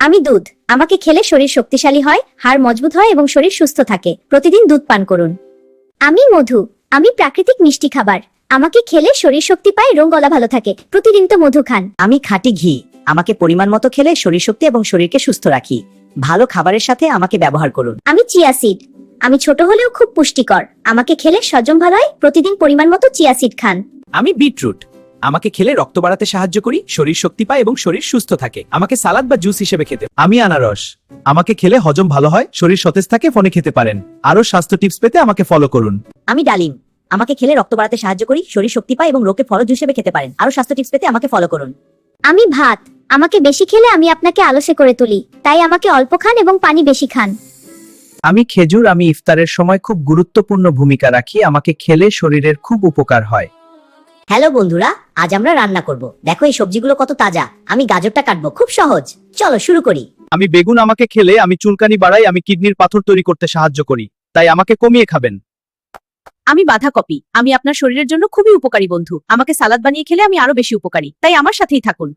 আমি দুধ। আমাকে খেলে শরীর শক্তিশালী হয়, হাড় মজবুত হয় এবং শরীর সুস্থ থাকে। প্রতিদিন দুধ পান করুন। আমি মধু। আমি প্রাকৃতিক মিষ্টি খাবার। আমাকে খেলে শরীর শক্তি পায়, রোগ গলা ভালো থাকে। প্রতিদিন তো মধু খান। আমি খাঁটি ঘি। আমাকে পরিমাণ মতো খেলে শরীর শক্তি এবং শরীরকে সুস্থ রাখি। ভালো খাবারের সাথে আমাকে ব্যবহার করুন। আমি চিয়া সিড। আমি ছোট হলেও খুব পুষ্টিকর। আমাকে খেলে হজম ভালো হয়। প্রতিদিন পরিমাণ মতো চিয়া সিড খান। আমি বিটরুট। আমাকে খেলে রক্ত বাড়াতে সাহায্য করি, শরীর শক্তি পায় এবং শরীর সুস্থ থাকে। আমাকে সালাদ বা জুস হিসেবে খেতে। আমি আনারস। আমাকে খেলে হজম ভালো হয়, শরীর সতেজ থাকে, ফোনে খেতে পারেন। আরো স্বাস্থ্য টিপস পেতে আমাকে ফলো করুন। আমি ডালিম। আমাকে খেলে রক্ত বাড়াতে সাহায্য করি, শরীর শক্তি পায় এবং রোগকে ফল হিসেবে খেতে পারেন। আরো স্বাস্থ্য টিপস পেতে আমাকে ফলো করুন। আমি ভাত। আমাকে বেশি খেলে আমি আপনাকে আলসে করে তুলি। তাই আমাকে অল্প খান এবং পানি বেশি খান। আমি খেজুর। আমি ইফতারের সময় খুব গুরুত্বপূর্ণ ভূমিকা রাখি। আমাকে খেলে শরীরের খুব উপকার হয়। হ্যালো বন্ধুরা, আজ আমরা রান্না করব। দেখো এই সবজিগুলো কত তাজা। আমি গাজরটা কাটবো, খুব সহজ। চলো শুরু করি। আমি বেগুন। আমাকে খেলে আমি চুলকানি বাড়াই, আমি কিডনির পাথর তৈরি করতে সাহায্য করি। তাই আমাকে কমিয়ে খাবেন। আমি বাঁধাকপি। আমি আপনার শরীরের জন্য খুবই উপকারী বন্ধু। আমাকে সালাদ বানিয়ে খেলে আমি আরো বেশি উপকারী। তাই আমার সাথেই থাকুন।